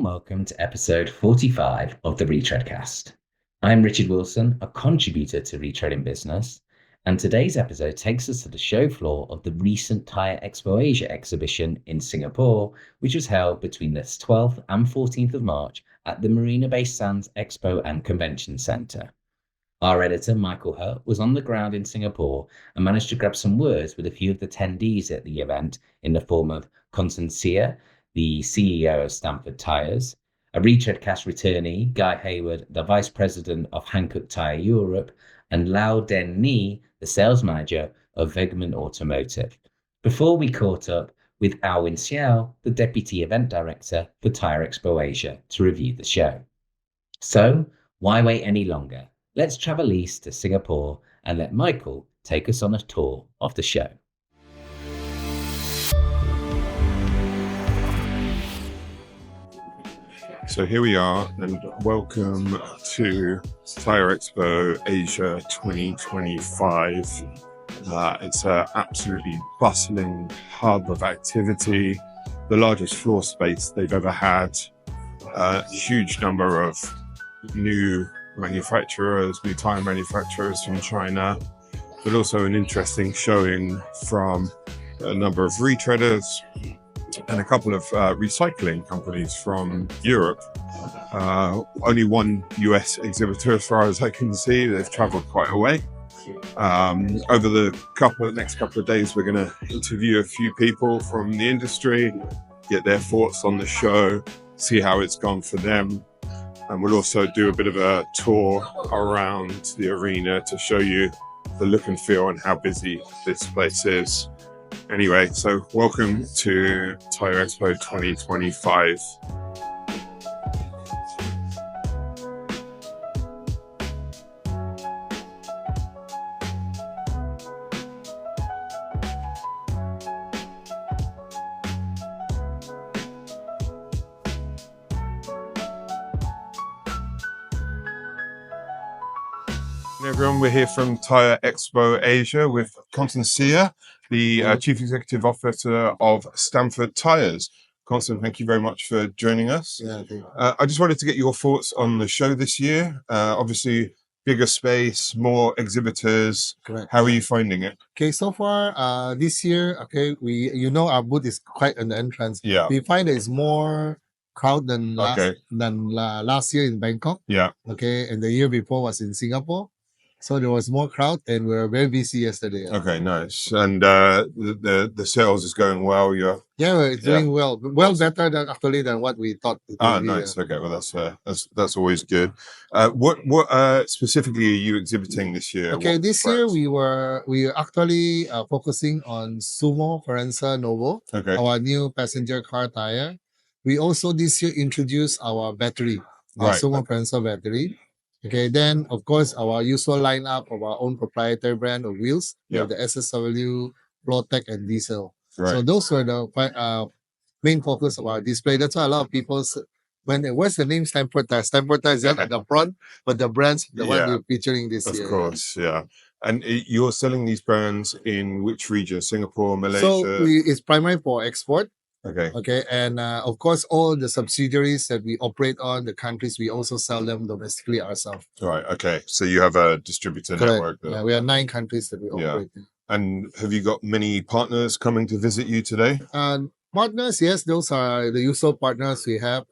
welcome to episode 45 of the Retreadcast. I'm Richard Wilson, a contributor to Retreading Business, and today's episode takes us to the show floor of the recent TyreXpo Asia exhibition in Singapore, which was held between the 12th and 14th of March at the Marina Bay Sands Expo and Convention Centre. Our editor, Michael Hutt, was on the ground in Singapore and managed to grab some words with a few of the attendees at the event in the form of Conson Sia, the CEO of Stamford Tyres, a Retreadcast returnee, Guy Heywood, the Vice President of Hankook Tyre Europe, and Lau Den Ni, the Sales Manager of Wegmann Automotive, before we caught up with Alwin Seow, the Deputy Event Director for TyreXpo Asia, to review the show. So, why wait any longer? Let's travel east to Singapore and let Michael take us on a tour of the show. So here we are, and welcome to TyreXpo Asia 2025. It's an absolutely bustling hub of activity, the largest floor space they've ever had, a huge number of new manufacturers, new tire manufacturers from China, but also an interesting showing from a number of retreaders and a couple of recycling companies from Europe. Only one US exhibitor as far as I can see. They've traveled quite a way. Over the next couple of days, we're going to interview a few people from the industry, get their thoughts on the show, see how it's gone for them. And we'll also do a bit of a tour around the arena to show you the look and feel and how busy this place is. Anyway, so welcome to TyreXpo 2025. Hey everyone, we're here from TyreXpo Asia with Conson Sia, the Chief Executive Officer of Stamford Tyres. Conson, thank you very much for joining us. Yeah, thank you. I just wanted to get your thoughts on the show this year. Obviously, bigger space, more exhibitors. Correct. How are you finding it? Okay, so far this year, okay, our booth is quite an entrance. Yeah. We find that it's more crowd than last year in Bangkok. Yeah. Okay, and the year before was in Singapore. So there was more crowd, and we were very busy yesterday. Okay, nice. And the sales is going well. It's doing well better than what we thought it would be. Nice. Okay, well that's always good. What specifically are you exhibiting this year? Okay, this year we are actually focusing on Sumo Forenza Novo, our new passenger car tire. We also this year introduced our battery, Sumo Forenza battery. Okay, then of course our usual lineup of our own proprietary brand of wheels. We have the SSW, Flowtech, and Diesel. Right. So those were the main focus of our display. That's why a lot of people what's the name Stamford Tyres? Stamford Tyres is at the front, but the brands one we're featuring this year. Of course, yeah. And you're selling these brands in which region? Singapore, Malaysia? So it's primarily for export. Okay. And of course, all the subsidiaries that we operate on, the countries, we also sell them domestically ourselves. Right, okay. So you have a distributor network there. Yeah, we have 9 countries that we operate in. And have you got many partners coming to visit you today? Partners, yes, those are the usual partners we have.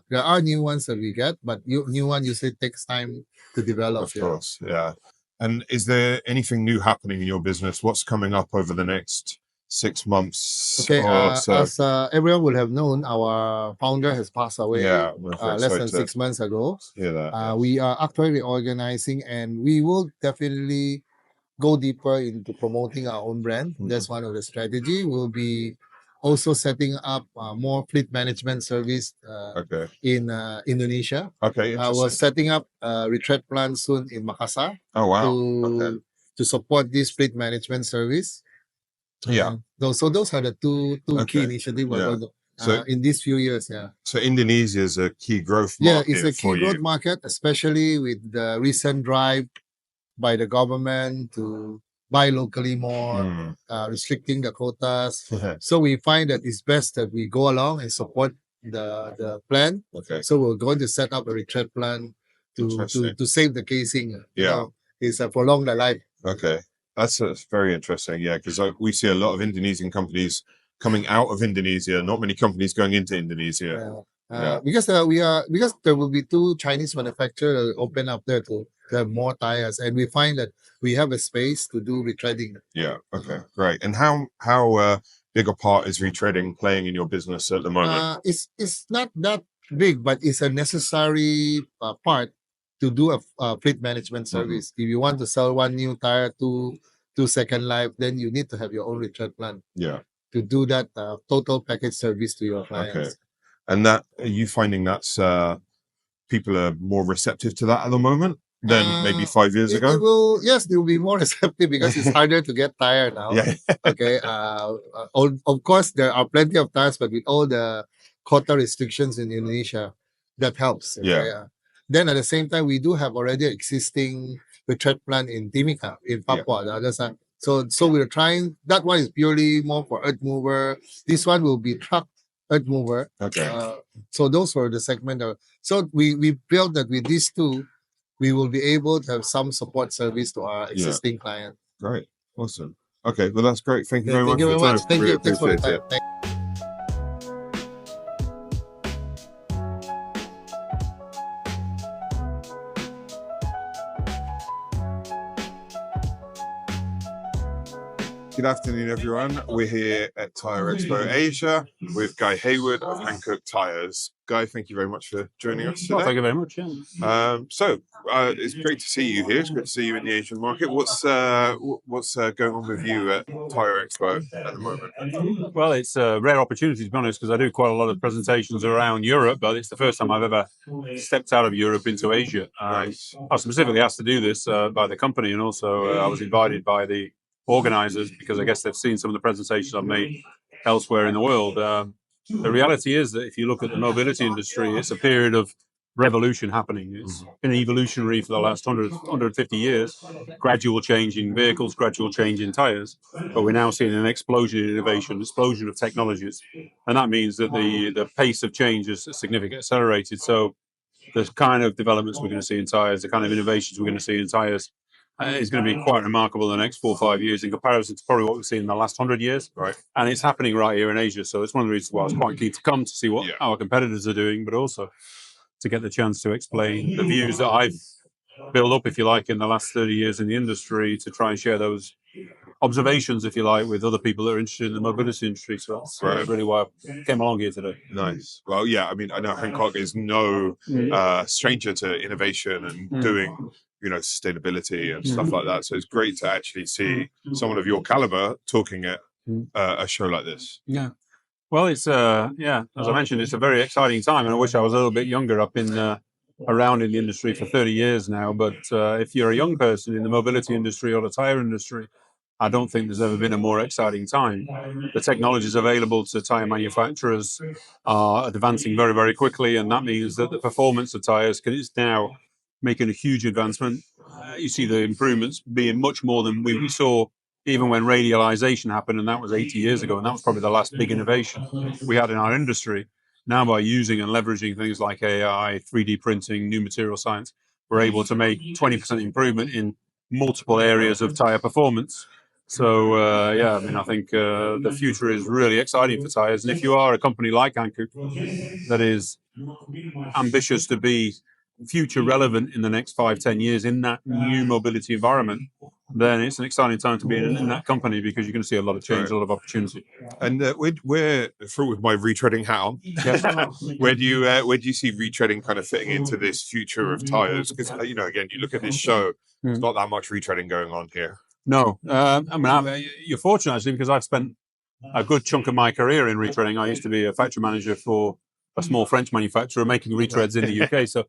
There are new ones that we get, but new one usually takes time to develop. Of course, yeah. And is there anything new happening in your business? What's coming up over the next 6 months? Okay, as everyone would have known, our founder has passed away less than 6 months ago. We are actually reorganizing, and we will definitely go deeper into promoting our own brand. That's one of the strategy. We'll be also setting up more fleet management service in Indonesia. Okay, we're setting up a retread plant soon in Makassar. Oh wow! To support this fleet management service. Yeah. So those are the two key initiatives we're going to in these few years. Yeah. So Indonesia is a key growth market. Yeah, it's a key growth market, especially with the recent drive by the government to buy locally more, restricting the quotas. So we find that it's best that we go along and support the plan. Okay. So we're going to set up a retread plan to save the casing. Is prolong the life. Okay, that's very interesting. Yeah, because we see a lot of Indonesian companies coming out of Indonesia. Not many companies going into Indonesia. Because there will be 2 Chinese manufacturers open up there to have more tires, and we find that we have a space to do retreading. Yeah. Okay. Great. And how big a part is retreading playing in your business at the moment? It's not that big, but it's a necessary part to do a fleet management service. If you want to sell 1 new tire to second life, then you need to have your own retread plan. Yeah. To do that total package service to your clients. Okay. And that, are you finding that's people are more receptive to that at the moment than maybe 5 years ago? Yes, they will be more receptive because it's harder to get tire now. Yeah. Okay. Of course, there are plenty of tires, but with all the quota restrictions in Indonesia, that helps. Okay? Yeah. Then at the same time, we do have already existing retread plan in Timika, in Papua, the other side. So we're trying. That one is purely more for earth mover. This one will be truck earth mover. Okay. So those were the segment. So we built that with these 2, we will be able to have some support service to our existing clients. Great. Awesome. Okay. Well, that's great. Thank you very much. Thank you very much. Thank Really you. Thanks for your appreciate time. it. Good afternoon, everyone. We're here at TyreXpo Asia with Guy Heywood of Hankook Tyres. Guy, thank you very much for joining us today. Well, thank you very much. Yeah. It's great to see you here. It's great to see you in the Asian market. What's going on with you at TyreXpo at the moment? Well, it's a rare opportunity, to be honest, because I do quite a lot of presentations around Europe, but it's the first time I've ever stepped out of Europe into Asia. Nice. I was specifically asked to do this by the company, and also I was invited by the organisers because I guess they've seen some of the presentations I've made elsewhere in the world. The reality is that if you look at the mobility industry, it's a period of revolution happening. It's been evolutionary for the last 150 years, gradual change in vehicles, gradual change in tyres, but we're now seeing an explosion in innovation, explosion of technologies, and that means that the pace of change is significantly accelerated. So the kind of developments we're going to see in tyres, the kind of innovations we're going to see in tyres, is going to be quite remarkable in the next 4 or 5 years in comparison to probably what we've seen in the last 100 years. Right. And it's happening right here in Asia. So it's one of the reasons why I was quite keen to come to see what our competitors are doing, but also to get the chance to explain the views that I've built up, if you like, in the last 30 years in the industry, to try and share those observations, if you like, with other people that are interested in the mobility industry. So that's really why I came along here today. Nice. Well, yeah, I mean, I know Hankook is no stranger to innovation and doing, sustainability and stuff like that. So it's great to actually see someone of your caliber talking at a show like this. Yeah. Well, it's, as I mentioned, it's a very exciting time, and I wish I was a little bit younger. I've been around in the industry for 30 years now, but if you're a young person in the mobility industry or the tyre industry, I don't think there's ever been a more exciting time. The technologies available to tyre manufacturers are advancing very, very quickly, and that means that the performance of tyres is now making a huge advancement. You see the improvements being much more than we saw even when radialization happened, and that was 80 years ago, and that was probably the last big innovation we had in our industry. Now, by using and leveraging things like AI, 3D printing, new material science, we're able to make 20% improvement in multiple areas of tyre performance. So, I think the future is really exciting for tyres. And if you are a company like Hankook that is ambitious to be future relevant in the next 5-10 years in that new mobility environment, then it's an exciting time to be in that company, because you're going to see a lot of change, a lot of opportunity. And we're through with my retreading hat on. Where do you see retreading kind of fitting into this future of tyres? Because again, you look at this show, there's not that much retreading going on here. No, you're fortunate actually, because I've spent a good chunk of my career in retreading. I used to be a factory manager for a small French manufacturer making retreads in the UK. So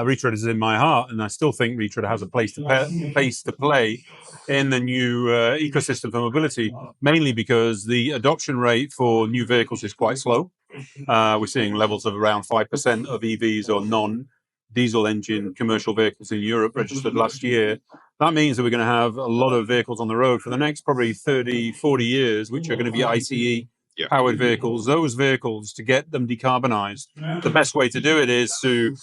retread is in my heart, and I still think retread has a place to play in the new ecosystem for mobility, mainly because the adoption rate for new vehicles is quite slow. We're seeing levels of around 5% of EVs or non-diesel engine commercial vehicles in Europe registered last year. That means that we're going to have a lot of vehicles on the road for the next probably 30, 40 years, which are going to be ICE powered vehicles, those vehicles, to get them decarbonized, the best way to do it is to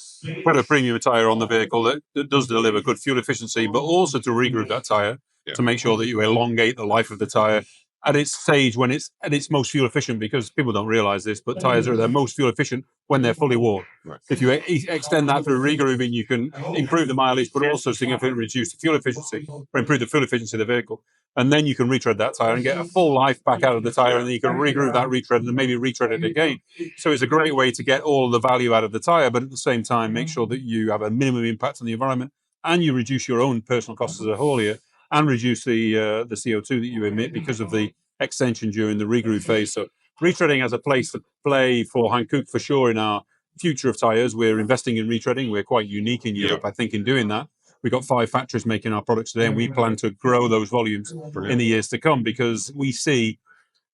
put a premium tire on the vehicle that does deliver good fuel efficiency, but also to regroup that tire to make sure that you elongate the life of the tire at its stage when it's at its most fuel efficient, because people don't realize this, but tires are their most fuel efficient when they're fully worn. If you extend that through regrouping, you can improve the mileage, but also significantly reduce the fuel efficiency or improve the fuel efficiency of the vehicle. And then you can retread that tire and get a full life back out of the tire, and then you can regroup that retread and then maybe retread it again. So it's a great way to get all the value out of the tire, but at the same time, make sure that you have a minimum impact on the environment and you reduce your own personal costs as a haulier and reduce the CO2 that you emit because of the extension during the regroup phase. So retreading has a place to play for Hankook for sure in our future of tires. We're investing in retreading. We're quite unique in Europe, I think, in doing that. We've got 5 factories making our products today, and we plan to grow those volumes in the years to come, because we see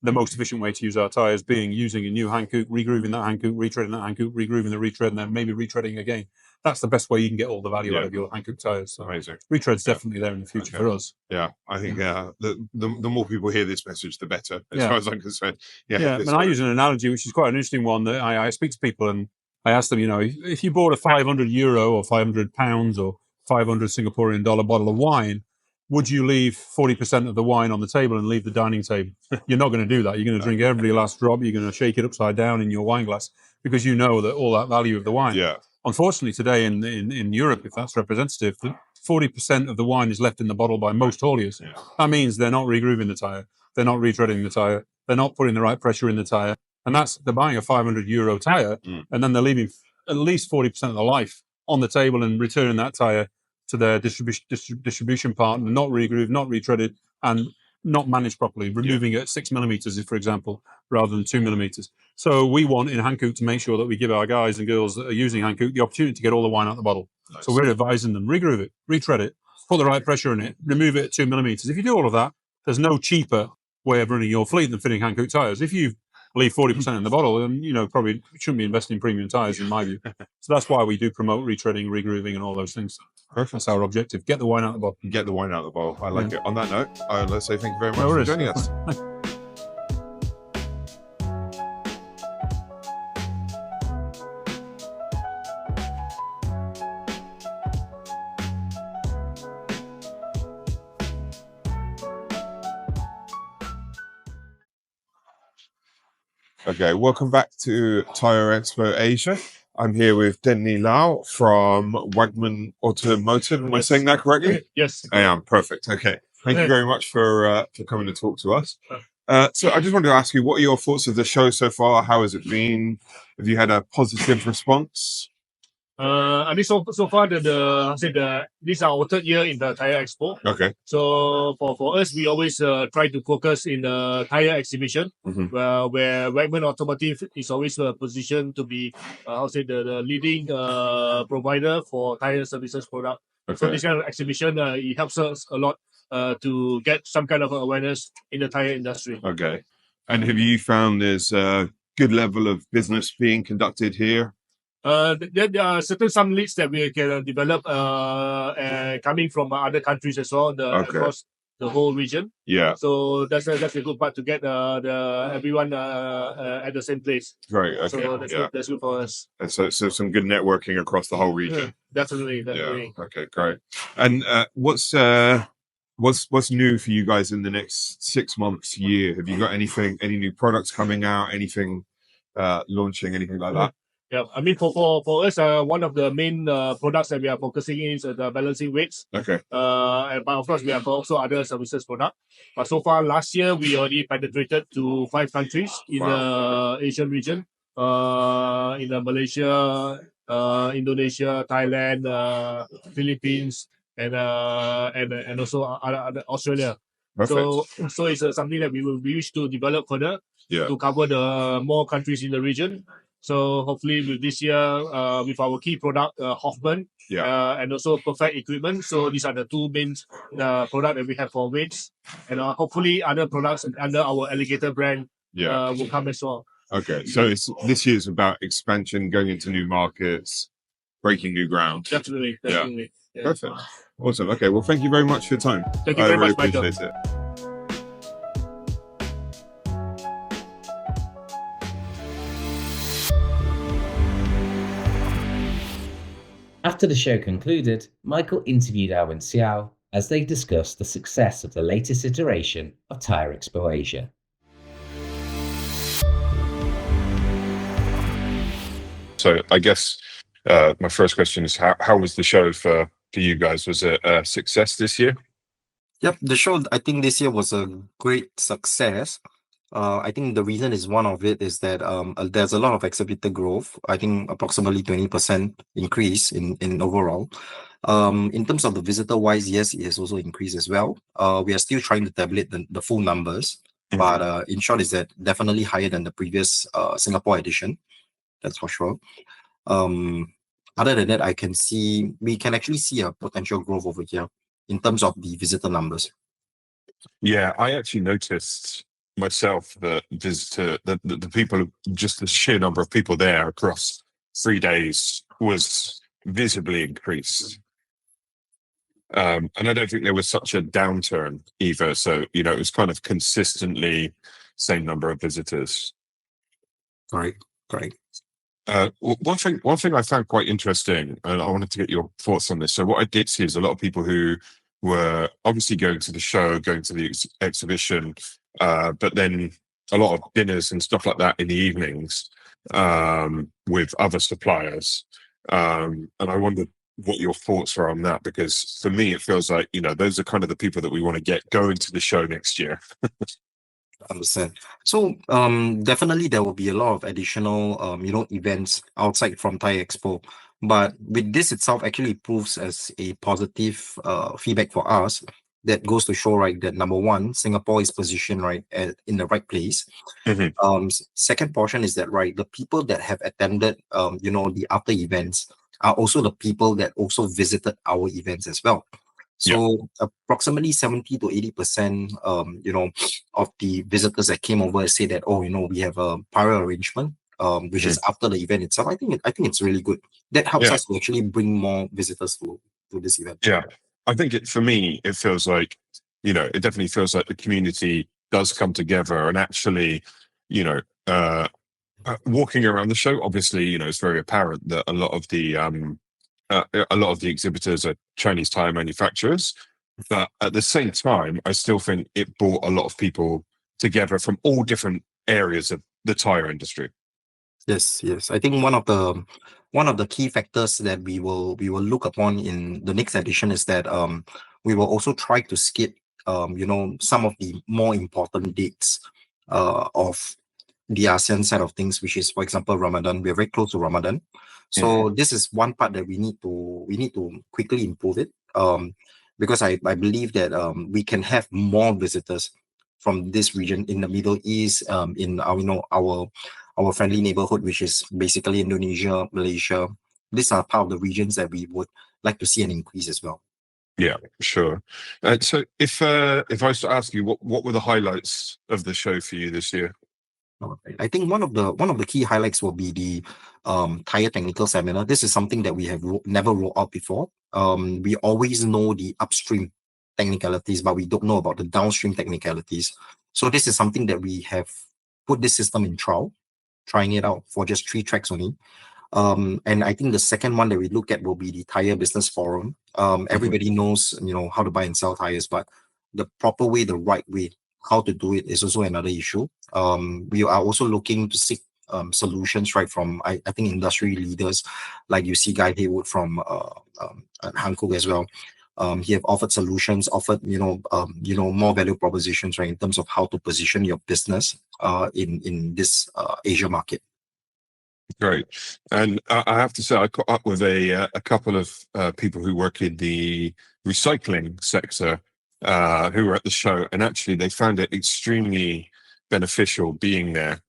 the most efficient way to use our tires being using a new Hankook, regrooving that Hankook, retreading that Hankook, regrooving the retread, and then maybe retreading again. That's the best way you can get all the value out of your Hankook tires. So amazing. Retread's definitely there in the future for us. Yeah, I think the more people hear this message, the better, as far as I'm concerned. And I use an analogy, which is quite an interesting one, that I speak to people and I ask them, if you bought a €500 or £500 or 500 Singaporean dollar bottle of wine, would you leave 40% of the wine on the table and leave the dining table? You're not going to do that. You're going to drink every last drop. You're going to shake it upside down in your wine glass, because you know that all that value of the wine. Unfortunately, today in Europe, if that's representative, 40% of the wine is left in the bottle by most hauliers. That means they're not regrooving the tire. They're not retreading the tire. They're not putting the right pressure in the tire. And they're buying a €500 tire, and then they're leaving at least 40% of the life on the table and returning that tire to their distribution partner, not regrooved, not retreaded, and not managed properly, removing it at 6 millimeters, for example, rather than 2 millimeters. So we want in Hankook to make sure that we give our guys and girls that are using Hankook the opportunity to get all the wine out of the bottle. Nice. So we're advising them, regroove it, retread it, put the right pressure in it, remove it at 2 millimeters. If you do all of that, there's no cheaper way of running your fleet than fitting Hankook tires. If you leave 40% in the bottle, then probably shouldn't be investing in premium tires, in my view. So that's why we do promote retreading, regrooving, and all those things. Perfect. That's our objective. Get the wine out of the bottle. Get the wine out of the bottle. I like it. On that note, let's say thank you very much for joining us. Okay, welcome back to TyreXpo Asia. I'm here with Denny Lau from Wegmann Automotive. Am I saying that correctly? Yes. I am. Perfect. Okay. Thank you very much for coming to talk to us. So I just wanted to ask you, what are your thoughts of the show so far? How has it been? Have you had a positive response? I think so far this is our 3rd year in the Tire Expo. Okay. So for us, we always try to focus in the tire exhibition, where Wegmann Automotive is always positioned to be the leading provider for tire services product. Okay. So this kind of exhibition it helps us a lot to get some kind of awareness in the tire industry. Okay. And have you found there's a good level of business being conducted here? There are some leads that we can develop coming from other countries as well, across the whole region. Yeah. So that's a good part to get everyone at the same place. Right. Okay. So that's good for us. And so some good networking across the whole region. Yeah, definitely. Yeah. Okay. Great. And what's new for you guys in the next 6 months, year? Have you got any new products coming out? Anything launching? Anything like that? Yeah, I mean, for us, one of the main products that we are focusing in is the balancing weights. Okay. But of course, we have also other services product. But so far, last year, we already penetrated to 5 countries in the Asian region. In Malaysia, Indonesia, Thailand, Philippines, and also Australia. Perfect. So it's something that we wish to develop further to cover the more countries in the region. So hopefully with this year, with our key product, Hoffman, and also Perfect Equipment. So these are the 2 main products that we have for weights. And hopefully other products under our Alligator brand will come as well. Okay, so this year's about expansion, going into new markets, breaking new ground. Definitely. Yeah. Perfect. Awesome. Okay, well, thank you very much for your time. Thank you very much, Michael. Appreciate it. After the show concluded, Michael interviewed Alwin Seow as they discussed the success of the latest iteration of TyreXpo Asia. So I guess my first question is how was the show for you guys? Was it a success this year? Yep, the show I think this year was a great success. I think the reason is one of it is that there's a lot of exhibitor growth. I think approximately 20% increase in overall. In terms of the visitor wise, yes, it has also increased as well. We are still trying to tabulate the full numbers, but in short, is that definitely higher than the previous Singapore edition. That's for sure. Other than that, we can actually see a potential growth over here in terms of the visitor numbers. Yeah, I actually noticed myself that the people, just the sheer number of people there across 3 days was visibly increased. And I don't think there was such a downturn either. So, it was kind of consistently same number of visitors. Correct. One thing I found quite interesting, and I wanted to get your thoughts on this. So what I did see is a lot of people who were obviously going to the show, going to the exhibition, but then a lot of dinners and stuff like that in the evenings with other suppliers. And I wondered what your thoughts are on that, because for me, it feels like, those are kind of the people that we want to get going to the show next year. Understand. So definitely there will be a lot of additional events outside from TyreXpo, but with this itself actually proves as a positive feedback for us. That goes to show, right, that number one, Singapore is positioned right in the right place. Second portion is that, right, the people that have attended the after events are also the people that also visited our events as well. So approximately 70 to 80%, of the visitors that came over say that, we have a prior arrangement, which is after the event itself. I think it's really good. That helps us to actually bring more visitors to this event. Yeah, I think for me, it feels like, it definitely feels like the community does come together and actually, walking around the show. Obviously, it's very apparent that a lot of the exhibitors are Chinese tire manufacturers, but at the same time, I still think it brought a lot of people together from all different areas of the tire industry. Yes. I think one of the key factors that we will look upon in the next edition is that we will also try to skip some of the more important dates of the ASEAN side of things, which is, for example, Ramadan. We are very close to Ramadan. So this is one part that we need to quickly improve it, because I believe that we can have more visitors from this region in the Middle East, in our friendly neighborhood, which is basically Indonesia, Malaysia. These are part of the regions that we would like to see an increase as well. Yeah, sure. So if I was to ask you, what were the highlights of the show for you this year? I think one of the key highlights will be the tire technical seminar. This is something that we have never rolled out before. We always know the upstream technicalities, but we don't know about the downstream technicalities. So this is something that we have put this system in trying it out for just 3 tracks only. And I think the second one that we look at will be the Tire Business Forum. Everybody knows, how to buy and sell tires, but the proper way, the right way, how to do it is also another issue. We are also looking to seek solutions, right, from I think industry leaders, like you see Guy Heywood from Hankook as well. He have offered solutions, more value propositions, right, in terms of how to position your business in this Asia market. Great. And I have to say, I caught up with a couple of people who work in the recycling sector who were at the show, and actually they found it extremely beneficial being there.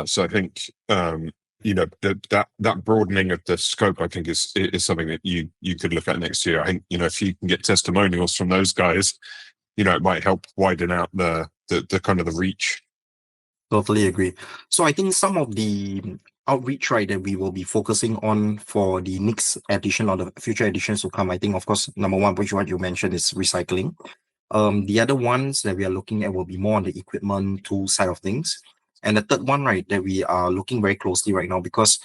So I think that broadening of the scope, I think, is something that you could look at next year. I think, if you can get testimonials from those guys, it might help widen out the kind of the reach. Totally agree. So I think some of the outreach, right, that we will be focusing on for the next edition or the future editions to come, I think, of course, number one, which what you mentioned is recycling. The other ones that we are looking at will be more on the equipment tool side of things. And the third one, right, that we are looking very closely right now, because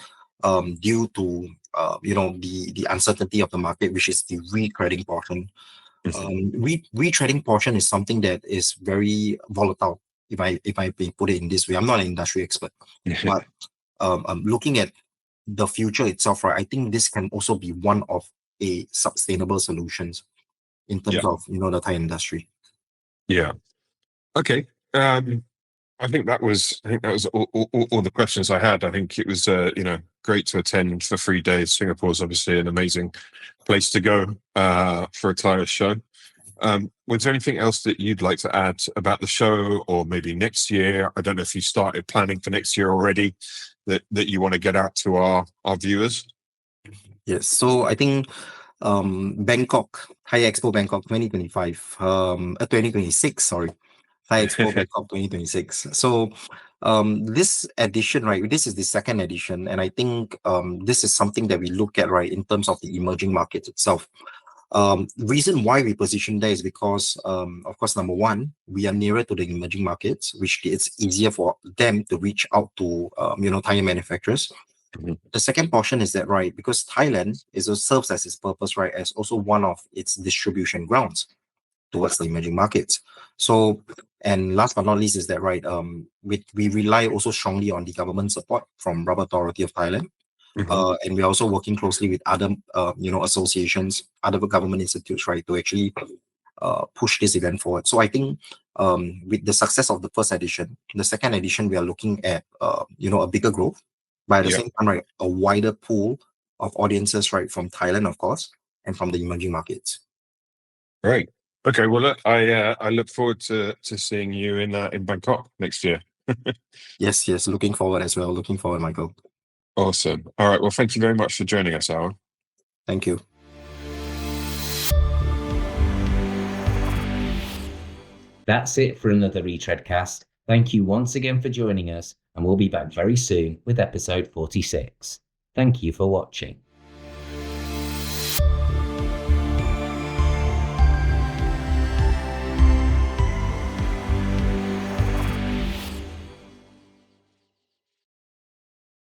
due to the uncertainty of the market, which is the retreading portion. Retreading portion is something that is very volatile. If I may put it in this way, I'm not an industry expert, but looking at the future itself, right? I think this can also be one of a sustainable solutions in terms of the tire industry. Yeah. Okay. I think that was all the questions I had. I think it was great to attend for 3 days. Singapore is obviously an amazing place to go for a tire show. Was there anything else that you'd like to add about the show, or maybe next year? I don't know if you started planning for next year already, that you want to get out to our viewers. Yes. So I think Bangkok, TyreXpo Bangkok 2025, 2026, sorry. TyreXpo Bangkok 2026. So this edition, right, this is the second edition, and I think this is something that we look at, right, in terms of the emerging markets itself. Reason why we position there is because, of course, number one, we are nearer to the emerging markets, which it's easier for them to reach out to, tire manufacturers. The second portion is that, right, because Thailand serves as its purpose, right, as also one of its distribution grounds towards the emerging markets. So, and last but not least is that, right, we rely also strongly on the government support from Rubber Authority of Thailand. And we're also working closely with other, associations, other government institutes, right, to actually push this event forward. So I think with the success of the first edition, the second edition, we are looking at, a bigger growth, but at the same time, right, a wider pool of audiences, right, from Thailand, of course, and from the emerging markets. Great. Okay. Well, look, I look forward to seeing you in Bangkok next year. Yes. Looking forward as well. Looking forward, Michael. Awesome. All right. Well, thank you very much for joining us, Alwin. Thank you. That's it for another Retreadcast. Thank you once again for joining us, and we'll be back very soon with episode 46. Thank you for watching.